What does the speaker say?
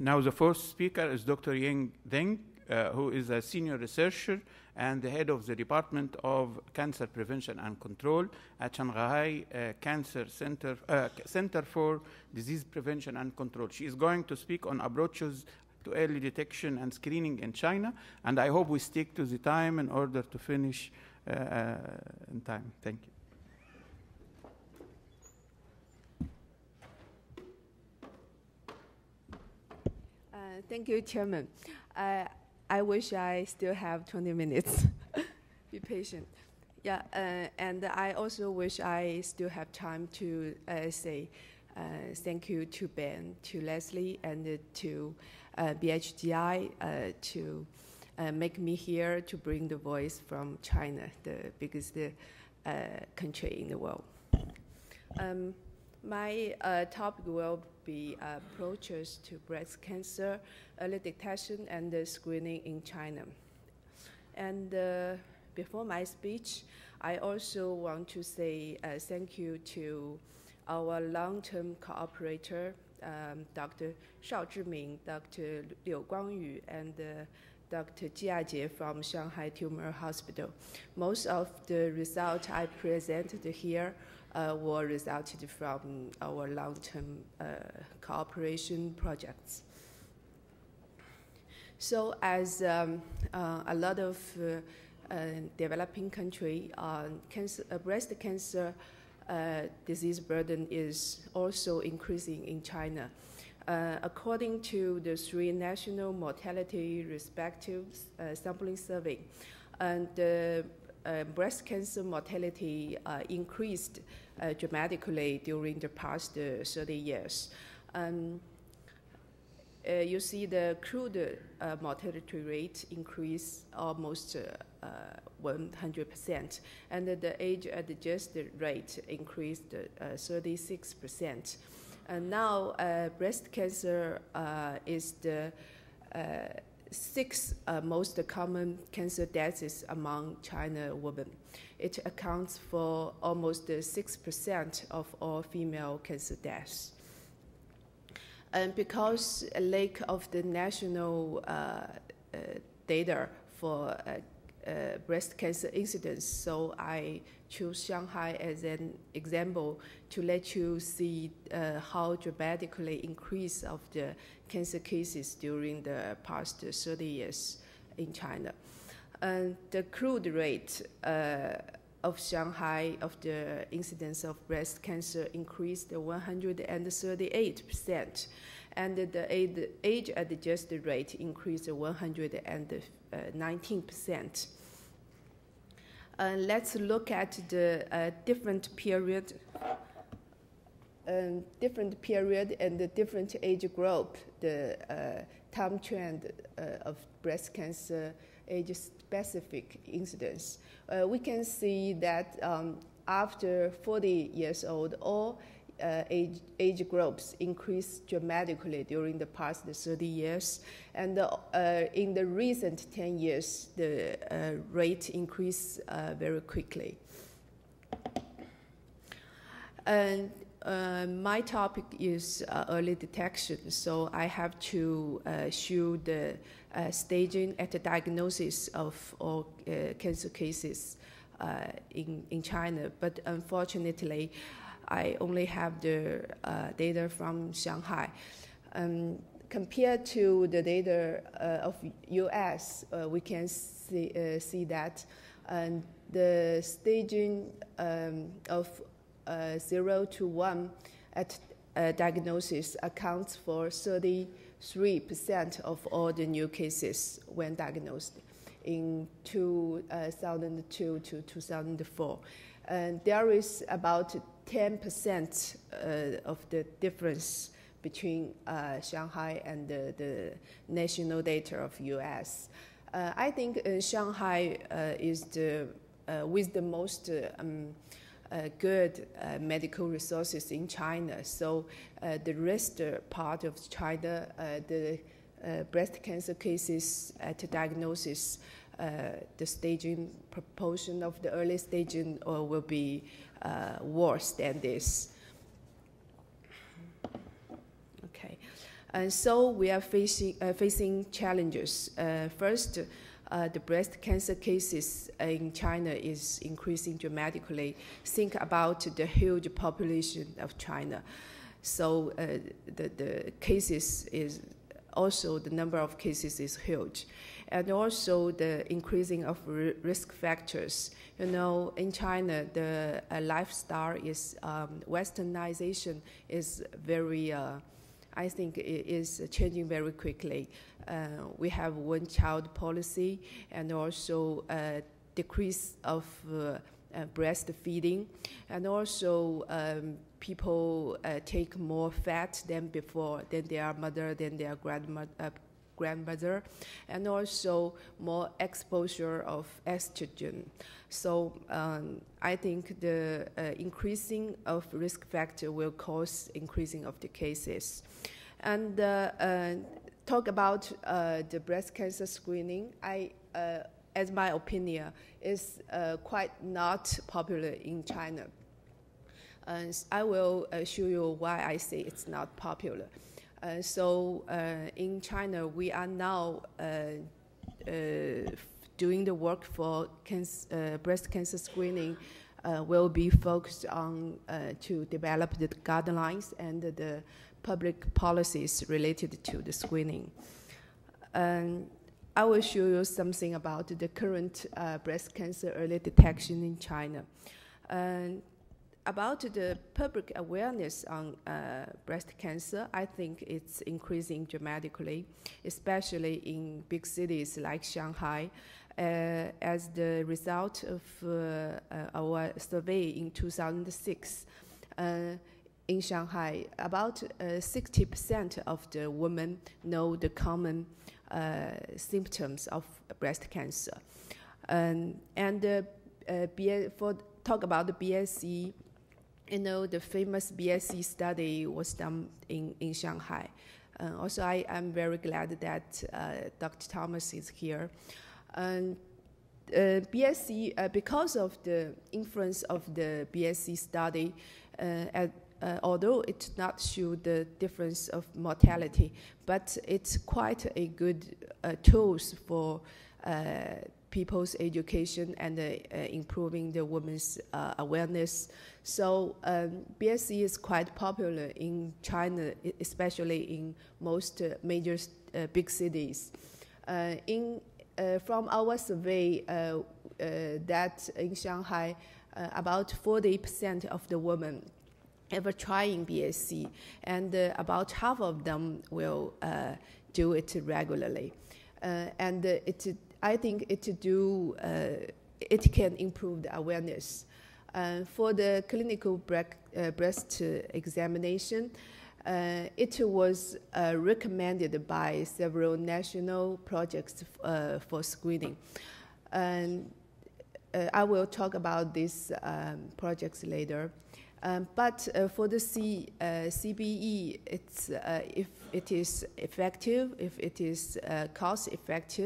Now the fourth speaker is Dr. Ying Zheng, who is a senior researcher and the head of the Department of Cancer Prevention and Control at Shanghai Cancer Center for Disease Prevention and Control. She is going to speak on approaches to early detection and screening in China, and I hope we stick to the time in order to finish in time. Thank you. Thank you, Chairman. I wish I still have 20 minutes. Be patient. Yeah, and I also wish I still have time to say thank you to Ben, to Leslie, and to BHGI to make me here to bring the voice from China, the biggest country in the world. My topic will be approaches to breast cancer, early detection, and screening in China. And before my speech, I also want to say thank you to our long-term cooperator, Dr. Shao Zhiming, Dr. Liu Guangyu, and Dr. Jiajie from Shanghai Tumor Hospital. Most of the results I presented here were resulted from our long-term cooperation projects. So as a lot of developing country, breast cancer disease burden is also increasing in China. According to the 3 national mortality respective sampling survey, and the breast cancer mortality increased dramatically during the past 30 years. You see the crude mortality rate increase almost 100%, and the age-adjusted rate increased 36%. And now breast cancer is the 6th most common cancer deaths among China women. It accounts for almost 6% of all female cancer deaths. And because a lack of the national data for breast cancer incidence, so I choose Shanghai as an example to let you see how dramatically increase of the cancer cases during the past 30 years in China. And the crude rate of Shanghai of the incidence of breast cancer increased 138%, and the age-adjusted rate increased 119%. Let's look at the different period and the different age group, the time trend of breast cancer age-specific incidence. We can see that after 40 years old, all age groups increased dramatically during the past 30 years. And in the recent 10 years, the rate increased very quickly. And my topic is early detection, so I have to show the staging at the diagnosis of all cancer cases in China. But unfortunately, I only have the data from Shanghai. Compared to the data of US, we can see that the staging of 0 to 1 at diagnosis accounts for 33% of all the new cases when diagnosed in 2002 to 2004. And there is about 10% of the difference between Shanghai and the national data of US. I think Shanghai is with the most good medical resources in China. So the rest part of China, the breast cancer cases at diagnosis, the staging proportion of the early staging will be worse than this. Okay. And so we are facing challenges. First, the breast cancer cases in China is increasing dramatically. Think about the huge population of China. So the cases is also, the number of cases is huge. And also the increasing of risk factors. You know, in China, the lifestyle is, westernization is very, I think it is changing very quickly. We have one-child policy and also decrease of breastfeeding, and also people take more fat than before, than their mother, than their grandmother, and also more exposure of estrogen. So I think the increasing of risk factor will cause increasing of the cases. And talk about the breast cancer screening, as my opinion, is quite not popular in China. I will show you why I say it's not popular. So in China, we are now doing the work for breast cancer screening. Will be focused on to develop the guidelines and the public policies related to the screening. I will show you something about the current breast cancer early detection in China. About the public awareness on breast cancer, I think it's increasing dramatically, especially in big cities like Shanghai. As the result of our survey in 2006, in Shanghai, about 60% of the women know the common symptoms of breast cancer. Talk about the BSE, you know, the famous BSE study was done in Shanghai. Also, I am very glad that Dr. Thomas is here. BSE, because of the influence of the BSE study, although it did not show the difference of mortality, but it's quite a good tools for people's education and improving the women's awareness. So BSE is quite popular in China, especially in most major big cities. From our survey, that in Shanghai, about 40% of the women ever trying BSE, and about half of them will do it regularly. I think it can improve the awareness. For the clinical breast examination, it was recommended by several national projects for screening. And I will talk about these projects later. But for the CBE, it's if it is effective, if it is cost effective,